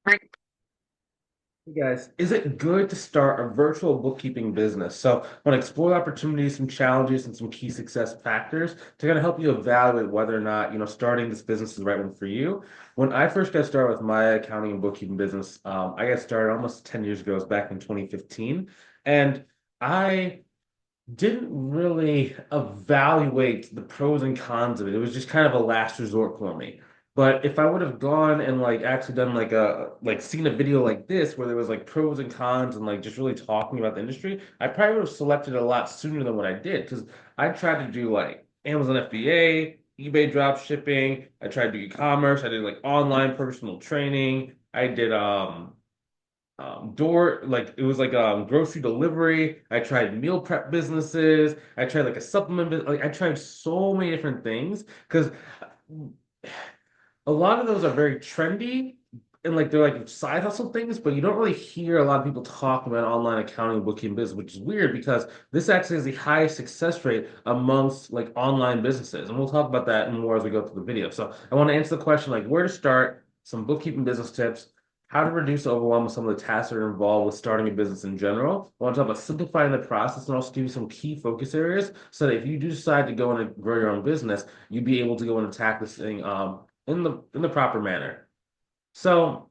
Hey guys, is it good to start a virtual bookkeeping business? So I want to explore opportunities, some challenges, and some key success factors to kind of help you evaluate whether or not, starting this business is the right one for you. When I first got started with my accounting and bookkeeping business, I got started almost 10 years ago. It was back in 2015. And I didn't really evaluate the pros and cons of it. It was just kind of a last resort for me. But if I would have gone and like actually done like seen a video like this where there was like pros and cons and like just really talking about the industry, I probably would have selected it a lot sooner than what I did because I tried to do like Amazon FBA, eBay drop shipping, I tried to do e-commerce, I did like online personal training, I did door like it was like grocery delivery. I tried meal prep businesses. I tried like a supplement like I tried so many different things because a lot of those are very trendy and like they're like side hustle things, but you don't really hear a lot of people talk about online accounting and bookkeeping business, which is weird because this actually has the highest success rate amongst like online businesses. And we'll talk about that more as we go through the video. So I want to answer the question like where to start, some bookkeeping business tips, how to reduce the overwhelm with some of the tasks that are involved with starting a business in general. I want to talk about simplifying the process and also give you some key focus areas so that if you do decide to go and grow your own business, you'd be able to go and attack this thing in the proper manner. So,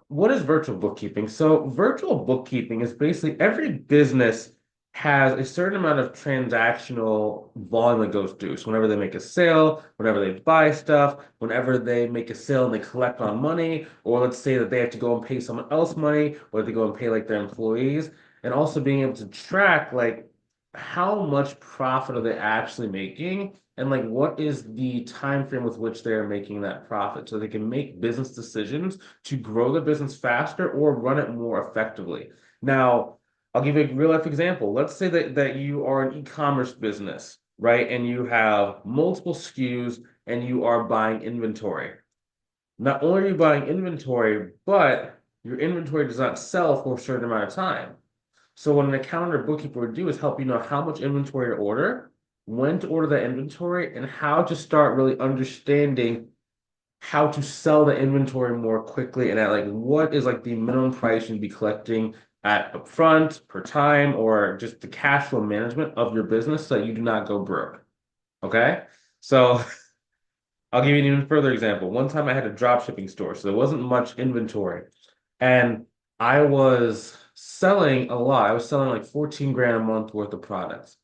what is virtual bookkeeping? So, virtual bookkeeping is basically every business has a certain amount of transactional volume that goes through. So, whenever they make a sale, whenever they buy stuff, whenever they make a sale and they collect on money, or let's say that they have to go and pay someone else money, or they go and pay like their employees, and also being able to track like how much profit are they actually making and like what is the time frame with which they're making that profit so they can make business decisions to grow the business faster or run it more effectively. Now, I'll give you a real life example. Let's say that you are an e-commerce business, right? And you have multiple SKUs and you are buying inventory. Not only are you buying inventory, but your inventory does not sell for a certain amount of time. So what an accountant or bookkeeper would do is help you know how much inventory to order, when to order that inventory, and how to start really understanding how to sell the inventory more quickly and at like what is like the minimum price you'd be collecting at upfront per time or just the cash flow management of your business so that you do not go broke. Okay. So I'll give you an even further example. One time I had a drop shipping store, so there wasn't much inventory. And I was selling a lot. I was selling like 14 grand a month worth of products.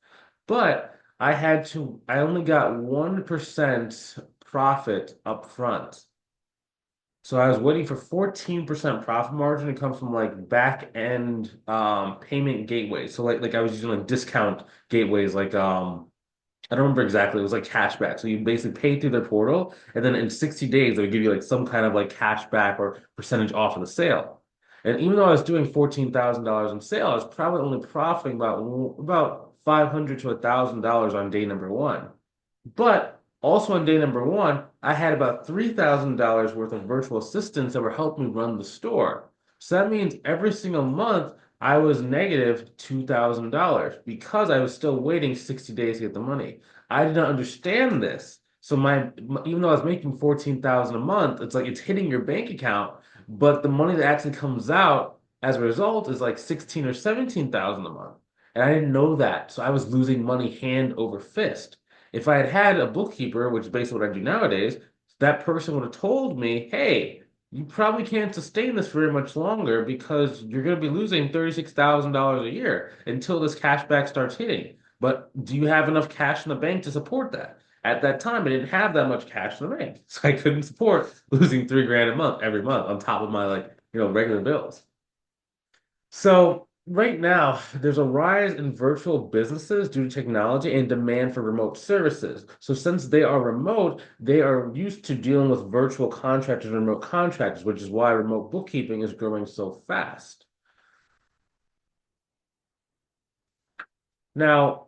But I only got 1% profit up front. So I was waiting for 14% profit margin to come from like back end payment gateways. So like I was using like discount gateways like I don't remember exactly. It was like cashback. So you basically pay through their portal, and then in 60 days, they would give you like some kind of like cashback or percentage off of the sale. And even though I was doing $14,000 in sale, I was probably only profiting about 500 to $1,000 on day number one. But also on day number one, I had about $3,000 worth of virtual assistants that were helping me run the store. So that means every single month I was negative $2,000 because I was still waiting 60 days to get the money. I did not understand this. So even though I was making 14,000 a month, it's like it's hitting your bank account, but the money that actually comes out as a result is like 16 or 17,000 a month. And I didn't know that. So I was losing money hand over fist. If I had had a bookkeeper, which is basically what I do nowadays, that person would have told me, hey, you probably can't sustain this very much longer because you're going to be losing $36,000 a year until this cashback starts hitting. But do you have enough cash in the bank to support that? At that time, I didn't have that much cash in the bank, so I couldn't support losing 3 grand a month every month on top of my like regular bills. So right now, there's a rise in virtual businesses due to technology and demand for remote services. So since they are remote, they are used to dealing with virtual contractors and remote contractors, which is why remote bookkeeping is growing so fast. Now,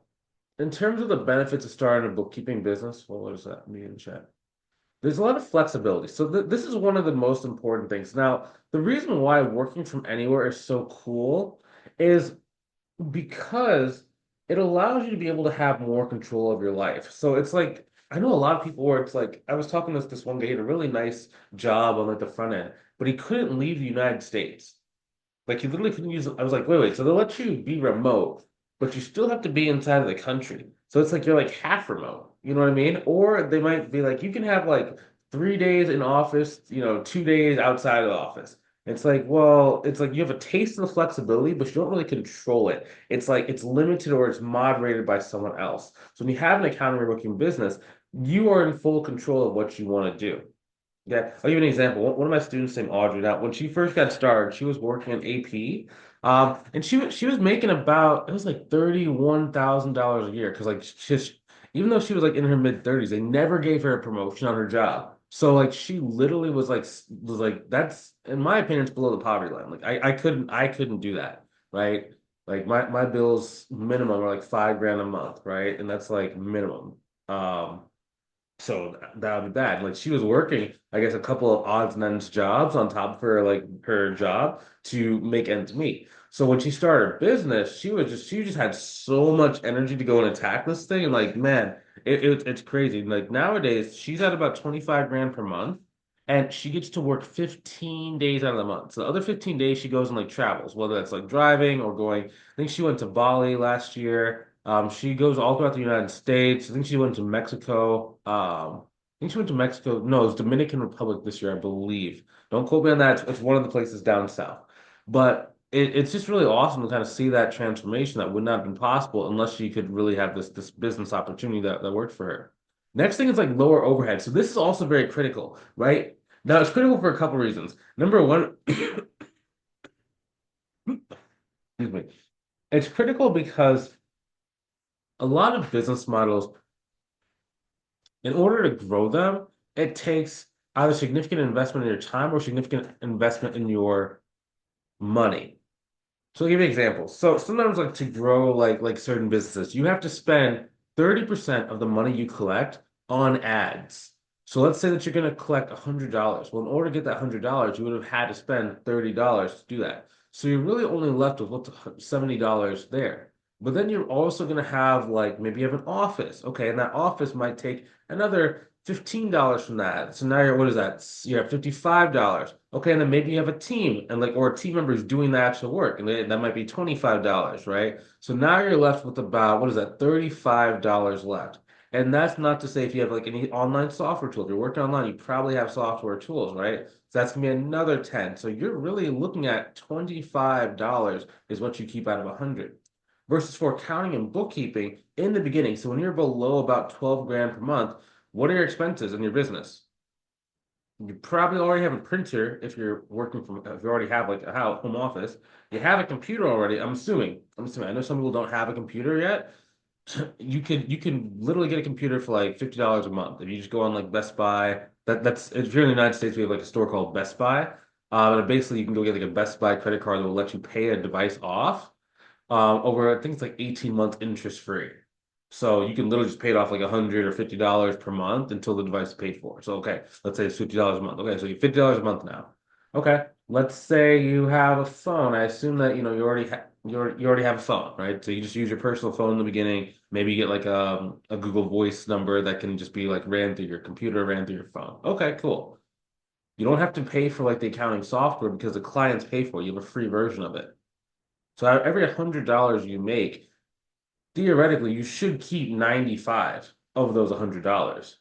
in terms of the benefits of starting a bookkeeping business, well, what does that mean in chat? There's a lot of flexibility. So this is one of the most important things. Now, the reason why working from anywhere is so cool is because it allows you to be able to have more control of your life. So it's like I know a lot of people where it's like I was talking to this one guy, he had a really nice job on like the front end, but he couldn't leave the United States. Like he literally couldn't use. I was like, wait, so they'll let you be remote, but you still have to be inside of the country. So it's like you're like half remote. You know what I mean? Or they might be like, you can have like 3 days in office, 2 days outside of the office. It's like, well, it's like you have a taste of the flexibility, but you don't really control it. It's like it's limited or it's moderated by someone else. So when you have an accounting or working business, you are in full control of what you want to do. Yeah, I'll give you an example. One of my students named Audrey. Now, when she first got started, she was working in AP, and she was making about it was like $31,000 a year because like even though she was like in her mid 30s, they never gave her a promotion on her job. So like she literally was like that's in my opinion it's below the poverty line. Like I couldn't do that, right? Like my bills minimum are like 5 grand a month, right? And that's like minimum. So that would be bad. Like she was working, I guess, a couple of odds and ends jobs on top of her job to make ends meet. So when she started her business, she just had so much energy to go and attack this thing. And like, man, it's crazy. Like nowadays, she's at about 25 grand per month, and she gets to work 15 days out of the month. So the other 15 days she goes and like travels, whether that's like driving or going. I think she went to Bali last year. She goes all throughout the United States. I think she went to Mexico. I think she went to Mexico. No, it was Dominican Republic this year, I believe. Don't quote me on that. It's one of the places down south. But it's just really awesome to kind of see that transformation that would not have been possible unless she could really have this business opportunity that worked for her. Next thing is like lower overhead. So this is also very critical, right? Now it's critical for a couple reasons. Number one, excuse me, it's critical because a lot of business models in order to grow them, it takes either significant investment in your time or significant investment in your money. So I'll give you an example. So sometimes like to grow like certain businesses, you have to spend 30% of the money you collect on ads. So let's say that you're going to collect $100. Well, in order to get that $100, you would have had to spend $30 to do that. So you're really only left with what's $70 there. But then you're also going to have like maybe you have an office. Okay, and that office might take another $15 from that. So now you're what is that? You're at $55. Okay, and then maybe you have a team and like or a team member is doing the actual work, and that might be $25, right? So now you're left with about what is that? $35 left. And that's not to say if you have like any online software tool. If you're working online, you probably have software tools, right? So that's gonna be another 10. So you're really looking at $25 is what you keep out of 100 versus for accounting and bookkeeping in the beginning. So when you're below about 12 grand per month, what are your expenses in your business? You probably already have a printer if you're working from, if you already have like a home office. You have a computer already. I'm assuming. I'm assuming. I know some people don't have a computer yet. You can literally get a computer for like $50 a month if you just go on like Best Buy. That's if you're in the United States, we have like a store called Best Buy. And basically you can go get like a Best Buy credit card that will let you pay a device off over I think it's like 18 months interest free. So you can literally just pay it off like $100 or $50 per month until the device is paid for. So okay, let's say it's $50 a month. Okay, so you $50 a month now. Okay, let's say you have a phone. I assume that you already have a phone, right? So you just use your personal phone in the beginning. Maybe you get like a Google Voice number that can just be like ran through your computer, ran through your phone. Okay, cool. You don't have to pay for like the accounting software because the clients pay for it. You have a free version of it. So every $100 you make, theoretically, you should keep 95 of those $100.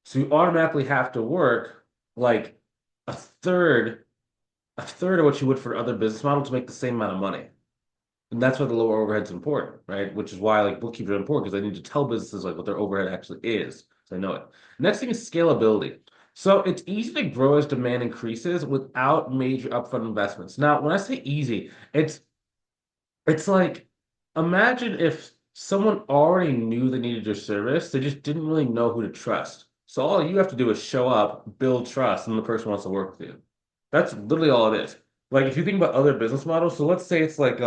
So you automatically have to work like a third, a third of what you would for other business models to make the same amount of money. And that's why the lower overhead's important, right? Which is why like bookkeepers are important because they need to tell businesses like what their overhead actually is. So they know it. Next thing is scalability. So it's easy to grow as demand increases without major upfront investments. Now, when I say easy, it's like, imagine if someone already knew they needed your service, they just didn't really know who to trust. So all you have to do is show up, build trust, and the person wants to work with you. That's literally all it is. Like if you think about other business models, so let's say it's like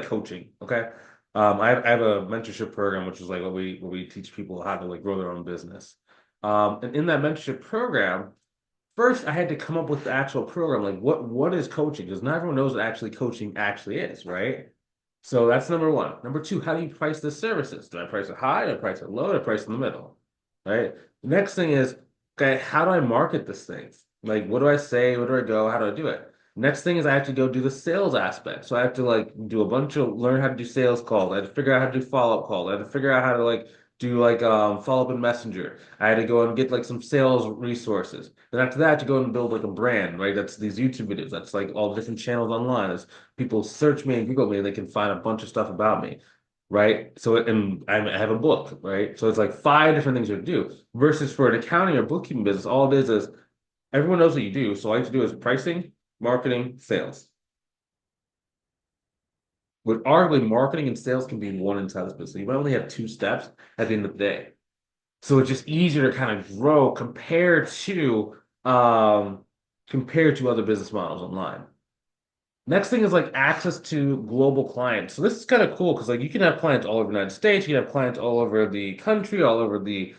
coaching, okay? I have a mentorship program, which is like what we teach people how to like grow their own business. And in that mentorship program, first I had to come up with the actual program, like what is coaching? Because not everyone knows what actually coaching actually is, right? So that's number one. Number two, how do you price the services? Do I price it high? Do I price it low? Do I price in the middle? Right? The next thing is, okay, how do I market this thing? Like, what do I say? Where do I go? How do I do it? Next thing is I have to go do the sales aspect. So I have to like do a bunch of learn how to do sales calls. I have to figure out how to do follow-up calls. I have to figure out how to like do like follow-up in Messenger. I had to go and get like some sales resources. Then after that, to go and build like a brand, right? That's these YouTube videos. That's like all the different channels online. That's people search me and Google me, and they can find a bunch of stuff about me, right? So, and I have a book, right? So it's like five different things you do. Versus for an accounting or bookkeeping business, all it is everyone knows what you do. So all you have to do is pricing, marketing, sales. With arguably marketing and sales can be one inside this business. So you might only have two steps at the end of the day. So it's just easier to kind of grow compared to other business models online. Next thing is like access to global clients. So this is kind of cool because like you can have clients all over the United States, you can have clients all over the country, all over the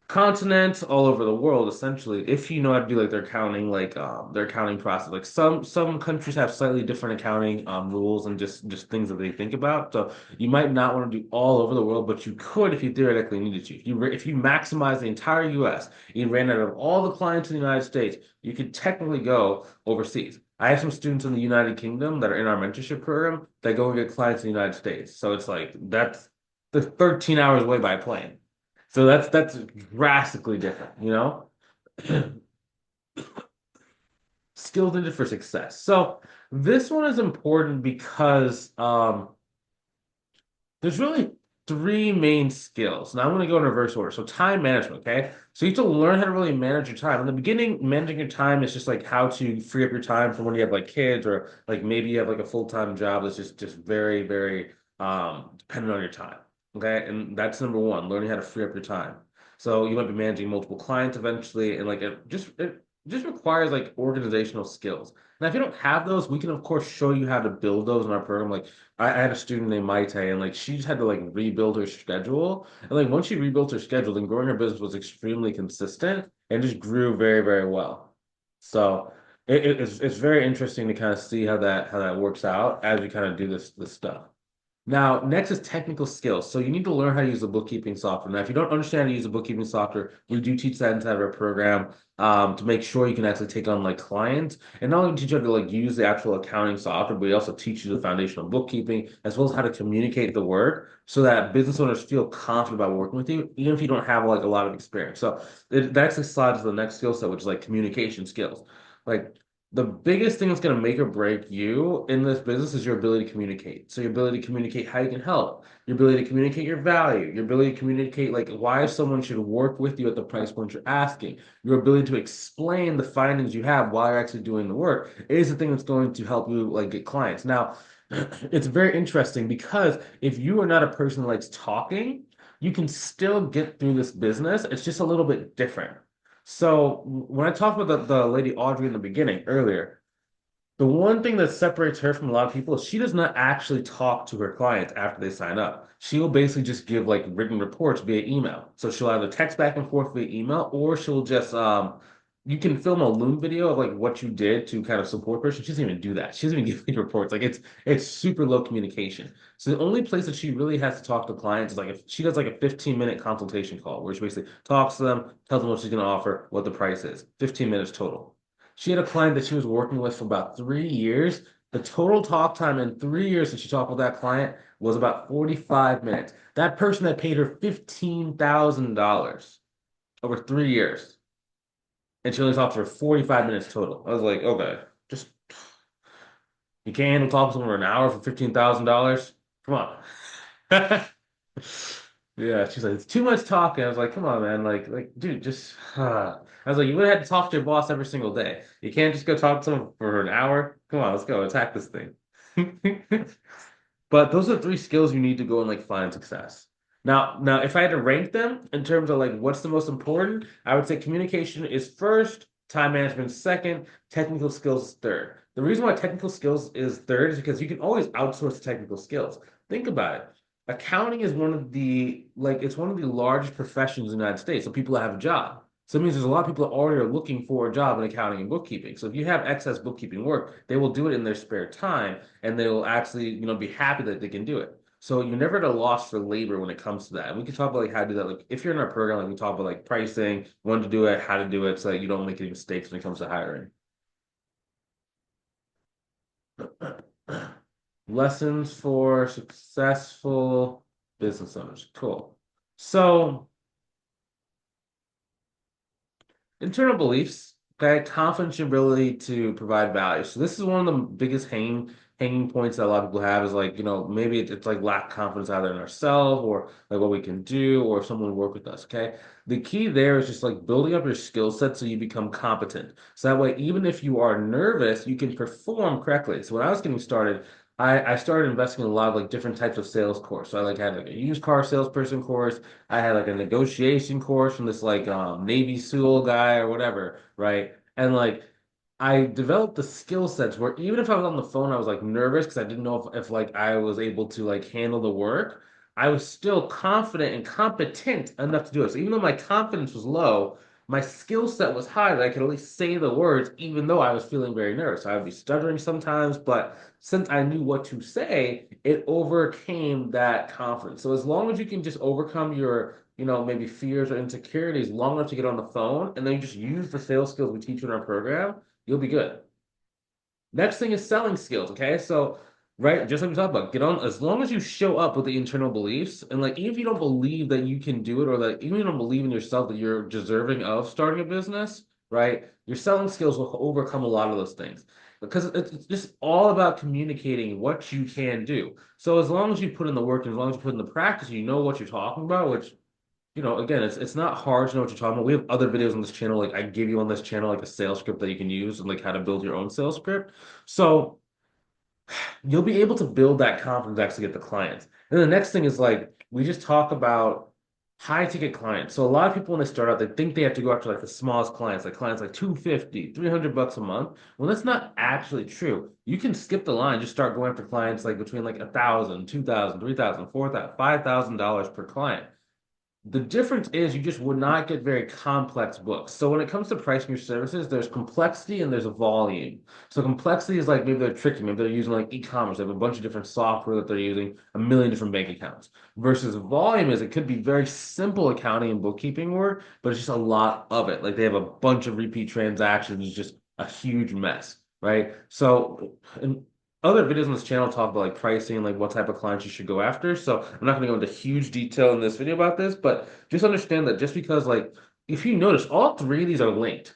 continent, all over the world, essentially, if you know how to do like their accounting process. Like some countries have slightly different accounting rules and just things that they think about. So you might not want to do all over the world, but you could if you theoretically needed to. If you maximize the entire US, you ran out of all the clients in the United States, you could technically go overseas. I have some students in the United Kingdom that are in our mentorship program that go and get clients in the United States. So it's like the 13 hours away by plane. So that's drastically different, you know? Skills needed for success. So this one is important because there's really three main skills. Now I'm going to go in reverse order. So time management, okay? So you have to learn how to really manage your time. In the beginning, managing your time is just like how to free up your time from when you have like kids or like maybe you have like a full-time job that's just very dependent on your time. Okay? And that's number one, learning how to free up your time. So you might be managing multiple clients eventually, and like it just requires like organizational skills. Now, if you don't have those, we can of course show you how to build those in our program. Like I had a student named Maite, and like she just had to like rebuild her schedule. And like once she rebuilt her schedule, then growing her business was extremely consistent and just grew very well. So it's very interesting to kind of see how that works out as we kind of do this stuff. Now, next is technical skills. So you need to learn how to use the bookkeeping software. Now, if you don't understand how to use the bookkeeping software, we do teach that inside of our program to make sure you can actually take on like clients. And not only teach you how to like use the actual accounting software, but we also teach you the foundational bookkeeping as well as how to communicate the work so that business owners feel confident about working with you, even if you don't have like a lot of experience. So that actually slides to the next skill set, which is like communication skills. Like the biggest thing that's going to make or break you in this business is your ability to communicate. So your ability to communicate how you can help, your ability to communicate your value, your ability to communicate like why someone should work with you at the price point you're asking, your ability to explain the findings you have while you're actually doing the work is the thing that's going to help you like get clients. Now, it's very interesting because if you are not a person that likes talking, you can still get through this business. It's just a little bit different. So when I talked about the lady Audrey in the beginning earlier, the one thing that separates her from a lot of people is she does not actually talk to her clients after they sign up. She will basically just give like written reports via email. So she'll either text back and forth via email or she'll just you can film a Loom video of like what you did to kind of support her. She doesn't even do that. She doesn't even give me reports. Like it's super low communication. So the only place that she really has to talk to clients is like if she does like a 15-minute consultation call where she basically talks to them, tells them what she's going to offer, what the price is. 15 minutes total. She had a client that she was working with for about 3 years. The total talk time in 3 years that she talked with that client was about 45 minutes. That person that paid her $15,000 over 3 years, and she only talked to her 45 minutes total. I was like, okay, just you can't handle talking to someone for an hour for $15,000? Come on. Yeah, she's like, it's too much talking. I was like, come on, man. Dude, just. I was like, you would have had to talk to your boss every single day. You can't just go talk to someone for an hour. Come on, let's go attack this thing. But those are the three skills you need to go and like find success. Now, if I had to rank them in terms of like what's the most important, I would say communication is first, time management is second, technical skills is third. The reason why technical skills is third is because you can always outsource the technical skills. Think about it. Accounting is one of the largest professions in the United States. So people that have a job. So it means there's a lot of people that already are looking for a job in accounting and bookkeeping. So if you have excess bookkeeping work, they will do it in their spare time and they will actually, be happy that they can do it. So you're never at a loss for labor when it comes to that. And we can talk about like how to do that. Like if you're in our program, like we talk about like pricing, when to do it, how to do it, so that you don't make any mistakes when it comes to hiring. Lessons for successful business owners. Cool. So internal beliefs, okay, confidence and ability to provide value. So this is one of the biggest hanging points that a lot of people have is like, maybe it's like lack confidence either in ourselves or like what we can do or if someone will work with us. Okay. The key there is just like building up your skill set so you become competent. So that way, even if you are nervous, you can perform correctly. So when I was getting started, I started investing in a lot of like different types of sales course. So I like had like a used car salesperson course. I had like a negotiation course from this like Navy SEAL guy or whatever, right? And like I developed the skill sets where even if I was on the phone, I was like nervous because I didn't know if like I was able to like handle the work. I was still confident and competent enough to do it. So even though my confidence was low, my skill set was high that I could at least say the words, even though I was feeling very nervous. I would be stuttering sometimes, but since I knew what to say, it overcame that confidence. So as long as you can just overcome your, maybe fears or insecurities long enough to get on the phone, and then you just use the sales skills we teach you in our program, you'll be good. Next thing is selling skills. Okay. So, right, just like we talked about, get on as long as you show up with the internal beliefs, and like even if you don't believe that you can do it, or that even if you don't believe in yourself that you're deserving of starting a business, right? Your selling skills will overcome a lot of those things. Because it's just all about communicating what you can do. So as long as you put in the work and as long as you put in the practice, you know what you're talking about, which again, it's not hard to know what you're talking about. We have other videos on this channel. Like I give you on this channel like a sales script that you can use and like how to build your own sales script. So you'll be able to build that confidence to actually get the clients. And the next thing is like we just talk about high ticket clients. So a lot of people when they start out, they think they have to go after like the smallest clients like 250, $300 a month. Well, that's not actually true. You can skip the line, just start going after clients like between like 1,000, 2,000, 3,000, 4,000, $5,000 per client. The difference is you just would not get very complex books. So when it comes to pricing your services, there's complexity and there's a volume. So complexity is like maybe they're tricky, maybe they're using like e-commerce, they have a bunch of different software that they're using, a million different bank accounts. Versus volume is it could be very simple accounting and bookkeeping work, but it's just a lot of it. Like they have a bunch of repeat transactions, it's just a huge mess, right? So and other videos on this channel talk about like pricing and like what type of clients you should go after. So I'm not going to go into huge detail in this video about this, but just understand that just because like if you notice all three of these are linked.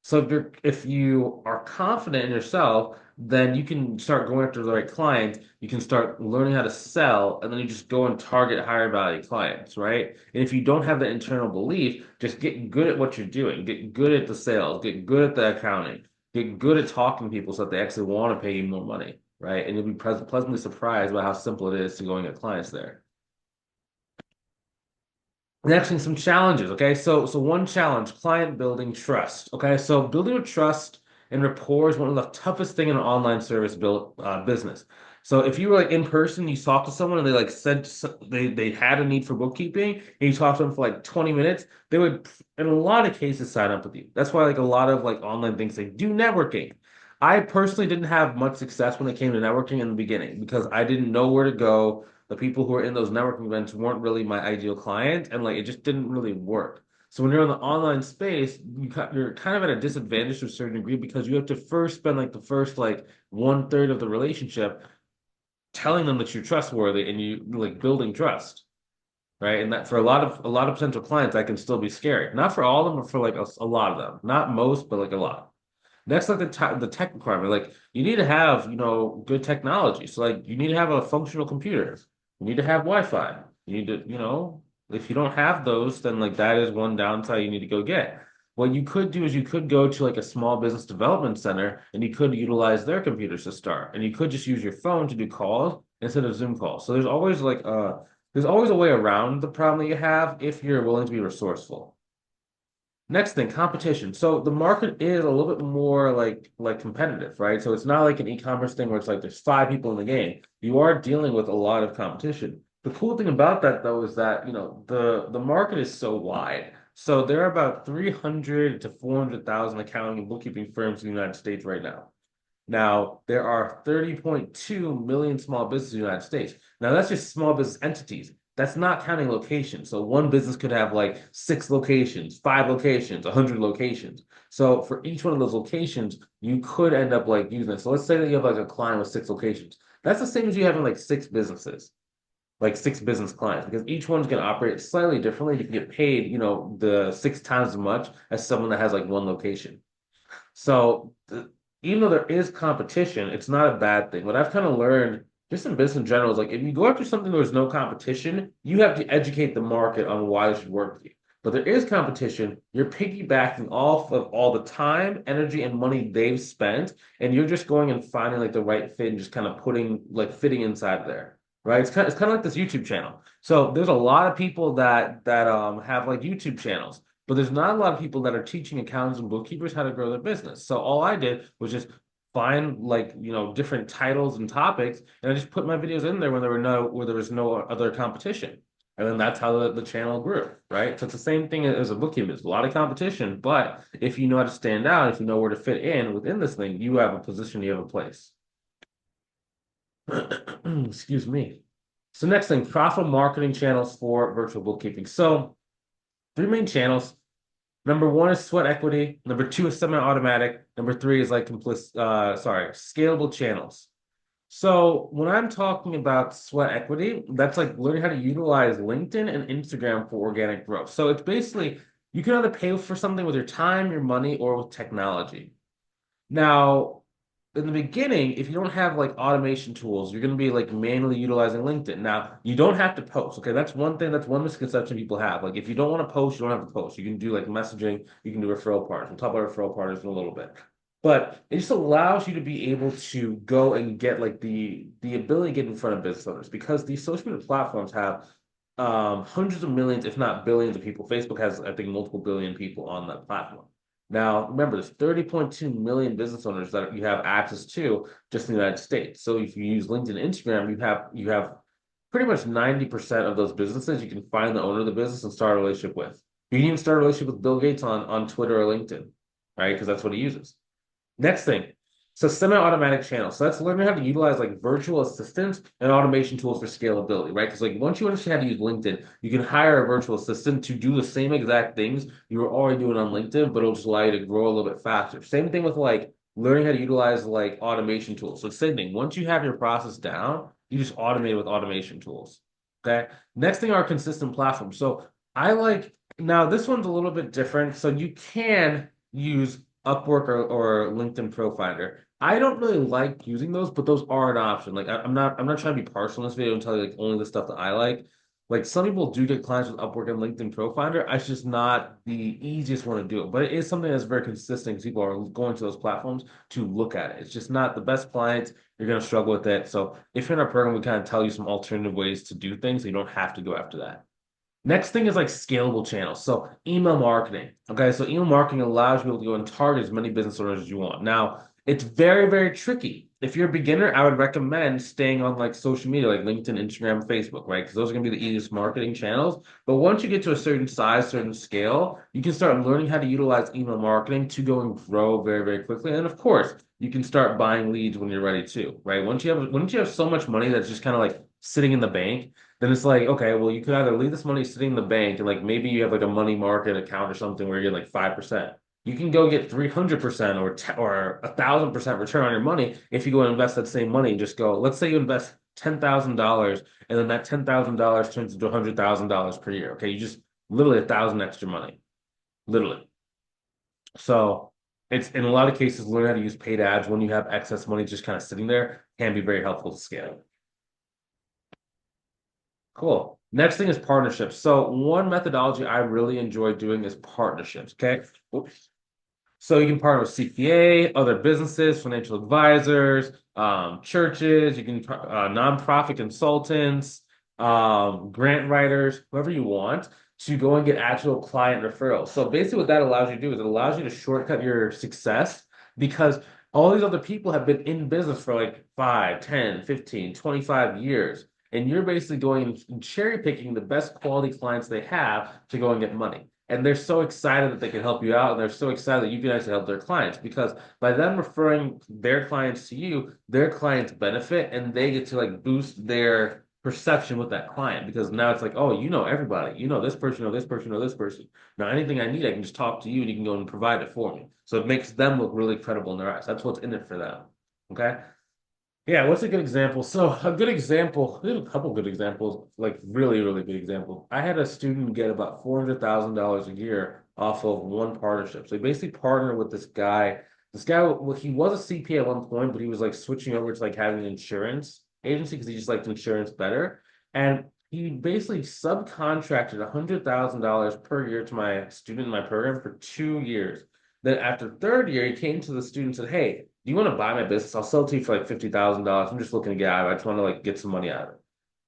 So if you are confident in yourself, then you can start going after the right client. You can start learning how to sell, and then you just go and target higher value clients, right? And if you don't have that internal belief, just get good at what you're doing. Get good at the sales. Get good at the accounting. Get good at talking to people so that they actually want to pay you more money, right? And you'll be pleasantly surprised by how simple it is to go and get clients there. Next thing, some challenges. Okay, so one challenge: client building trust. Okay, so building a trust and rapport is one of the toughest thing in an online service build business. So if you were like in person, you talk to someone and they like said they had a need for bookkeeping, and you talk to them for like 20 minutes, they would in a lot of cases sign up with you. That's why like a lot of like online things they do networking. I personally didn't have much success when it came to networking in the beginning because I didn't know where to go. The people who were in those networking events weren't really my ideal client, and like it just didn't really work. So when you're in the online space, you're kind of at a disadvantage to a certain degree because you have to first spend like the first like 1/3 of the relationship telling them that you're trustworthy and you like building trust, right? And that for a lot of potential clients, that can still be scary. Not for all of them, but for like a lot of them. Not most, but like a lot. Next, like the tech requirement, like you need to have, good technology. So like you need to have a functional computer. You need to have Wi-Fi. You need to, if you don't have those, then like that is one downside you need to go get. What you could do is you could go to like a small business development center and you could utilize their computers to start. And you could just use your phone to do calls instead of Zoom calls. So there's always a way around the problem that you have if you're willing to be resourceful. Next thing, competition. So the market is a little bit more like competitive, right? So it's not like an e-commerce thing where it's like there's five people in the game. You are dealing with a lot of competition. The cool thing about that though is that, the market is so wide. So there are about 300 to 400,000 accounting and bookkeeping firms in the United States right now. Now, there are 30.2 million small businesses in the United States. Now, that's just small business entities. That's not counting locations. So one business could have like 6 locations, 5 locations, 100 locations. So for each one of those locations, you could end up like using it. So let's say that you have like a client with 6 locations. That's the same as you having like 6 businesses, like 6 business clients, because each one's going to operate slightly differently. You can get paid, the 6 times as much as someone that has like one location. So even though there is competition, it's not a bad thing. What I've kind of learned just in business in general is like if you go after something where there's no competition, you have to educate the market on why they should work with you. But there is competition, you're piggybacking off of all the time, energy, and money they've spent, and you're just going and finding like the right fit and just kind of putting like fitting inside there. Right? It's kind of like this YouTube channel. So there's a lot of people that have like YouTube channels. But there's not a lot of people that are teaching accountants and bookkeepers how to grow their business. So all I did was just find like, different titles and topics, and I just put my videos in there when there was no other competition. And then that's how the channel grew, right? So it's the same thing as a bookkeeping. There's a lot of competition, but if you know how to stand out, if you know where to fit in within this thing, you have a position, you have a place. Excuse me. So next thing, profitable marketing channels for virtual bookkeeping. So three main channels. Number one is sweat equity. Number two is semi-automatic. Number three is like scalable channels. So when I'm talking about sweat equity, that's like learning how to utilize LinkedIn and Instagram for organic growth. So it's basically you can either pay for something with your time, your money, or with technology. Now, in the beginning, if you don't have like automation tools, you're going to be like manually utilizing LinkedIn. Now, you don't have to post. Okay, that's one thing. That's one misconception people have. Like, if you don't want to post, you don't have to post. You can do like messaging. You can do referral partners. We'll talk about referral partners in a little bit. But it just allows you to be able to go and get like the ability to get in front of business owners because these social media platforms have hundreds of millions, if not billions of people. Facebook has, I think, multiple billion people on that platform. Now, remember, there's 30.2 million business owners that you have access to just in the United States. So if you use LinkedIn and Instagram, you have pretty much 90% of those businesses. You can find the owner of the business and start a relationship with. You can even start a relationship with Bill Gates on Twitter or LinkedIn, right? Because that's what he uses. Next thing, so semi-automatic channels. So that's learning how to utilize like virtual assistants and automation tools for scalability, right? Because like once you understand how to use LinkedIn, you can hire a virtual assistant to do the same exact things you were already doing on LinkedIn, but it'll just allow you to grow a little bit faster. Same thing with like learning how to utilize like automation tools. So same thing. Once you have your process down, you just automate it with automation tools. Okay. Next thing are consistent platforms. So I like now this one's a little bit different. So you can use Upwork or LinkedIn Profiler. I don't really like using those, but those are an option. Like I'm not trying to be partial in this video and tell you like only the stuff that I like. Like some people do get clients with Upwork and LinkedIn Profiler. It's just not the easiest one to do it, but it is something that's very consistent because people are going to those platforms to look at it. It's just not the best clients. You're going to struggle with it. So if you're in our program, we kind of tell you some alternative ways to do things so you don't have to go after that. Next thing is like scalable channels. So email marketing. Okay, so email marketing allows you to go and target as many business owners as you want. Now, it's very, very tricky. If you're a beginner, I would recommend staying on like social media, like LinkedIn, Instagram, Facebook, right? Because those are gonna be the easiest marketing channels. But once you get to a certain size, certain scale, you can start learning how to utilize email marketing to go and grow very, very quickly. And of course, you can start buying leads when you're ready too, right? Once you have so much money that's just kind of like sitting in the bank, then it's like, okay, well, you could either leave this money sitting in the bank and like maybe you have like a money market account or something where you get like 5%. You can go get 300% or 1,000% return on your money if you go and invest that same money and just go, let's say you invest $10,000 and then that $10,000 turns into $100,000 per year. Okay. You just literally 1,000 extra money, literally. So it's in a lot of cases, learn how to use paid ads when you have excess money just kind of sitting there can be very helpful to scale. Cool. Next thing is partnerships. So one methodology I really enjoy doing is partnerships. Okay. Oops. So you can partner with CPA, other businesses, financial advisors, churches. You can nonprofit consultants, grant writers, whoever you want to go and get actual client referrals. So basically, what that allows you to do is it allows you to shortcut your success because all these other people have been in business for like 5, 10, 15, 25 years. And you're basically going and cherry picking the best quality clients they have to go and get money. And they're so excited that they can help you out, and they're so excited that you can actually help their clients because by them referring their clients to you, their clients benefit and they get to like boost their perception with that client because now it's like, oh, you know everybody, you know this person, you know this person, you know this person. Now anything I need, I can just talk to you and you can go and provide it for me. So it makes them look really credible in their eyes. That's what's in it for them. Okay. Yeah, what's a good example? So a good example, there's a couple good examples, like really, really good example. I had a student get about $400,000 a year off of one partnership. So he basically partnered with this guy. This guy, well, he was a CPA at one point, but he was like switching over to like having an insurance agency because he just liked insurance better. And he basically subcontracted $100,000 per year to my student in my program for 2 years. Then after third year, he came to the student and said, "Hey, do you want to buy my business? I'll sell it to you for like $50,000. I'm just looking to get out of it. I just want to like get some money out of it."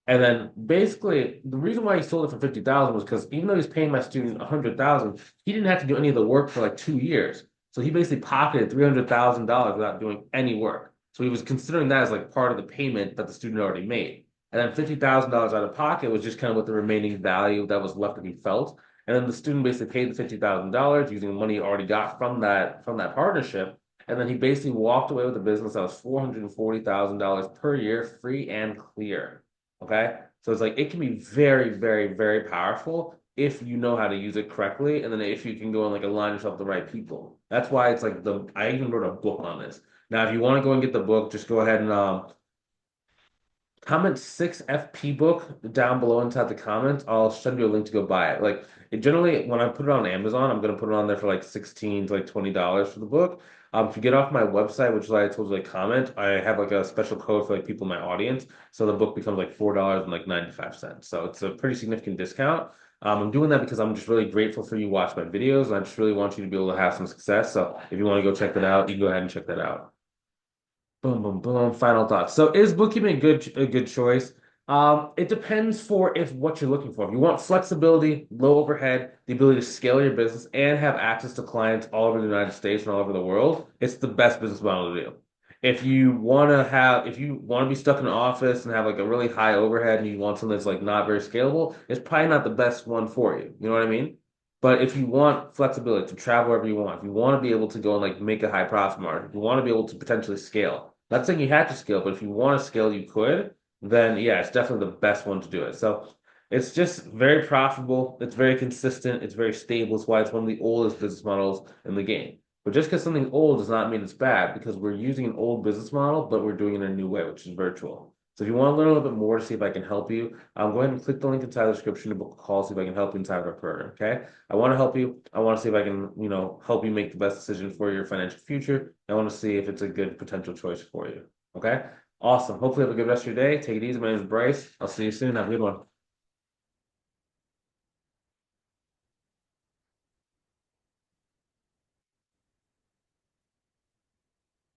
And then basically the reason why he sold it for 50,000 was because even though he's paying my student 100,000, he didn't have to do any of the work for like 2 years. So he basically pocketed $300,000 without doing any work. So he was considering that as like part of the payment that the student already made. And then $50,000 out of pocket was just kind of what the remaining value that was left to be felt. And then the student basically paid the $50,000 using the money he already got from that partnership. And then he basically walked away with a business that was $440,000 per year, free and clear. Okay. So it's like it can be very, very, very powerful if you know how to use it correctly. And then if you can go and like align yourself with the right people. That's why it's like I even wrote a book on this. Now, if you want to go and get the book, just go ahead and comment 6FP book down below inside the comments. I'll send you a link to go buy it. Like it generally, when I put it on Amazon, I'm gonna put it on there for like 16 to like $20 for the book. If you get off my website, which is why I told you like comment, I have like a special code for like people in my audience. So the book becomes like $4 and like 95 cents. So it's a pretty significant discount. I'm doing that because I'm just really grateful for you watch my videos, and I just really want you to be able to have some success. So if you want to go check that out, you can go ahead and check that out. Boom, boom, boom. Final thoughts. So is bookkeeping a good choice? It depends for if what you're looking for. If you want flexibility, low overhead, the ability to scale your business and have access to clients all over the United States and all over the world, it's the best business model to do. If you want to be stuck in an office and have like a really high overhead and you want something that's like not very scalable, it's probably not the best one for you. You know what I mean? But if you want flexibility to travel wherever you want, if you want to be able to go and like make a high profit margin, if you want to be able to potentially scale, not saying you have to scale, but if you want to scale, you could, then yeah, it's definitely the best one to do it. So it's just very profitable, it's very consistent, it's very stable. It's why it's one of the oldest business models in the game. But just because something's old does not mean it's bad because we're using an old business model, but we're doing it in a new way, which is virtual. So if you want to learn a little bit more to see if I can help you, go ahead and click the link inside the description to book a call, see if I can help you inside of our program. Okay. I want to help you. I want to see if I can, help you make the best decision for your financial future. I want to see if it's a good potential choice for you. Okay. Awesome. Hopefully, have a good rest of your day. Take it easy. My name is Bryce. I'll see you soon. Have a good one.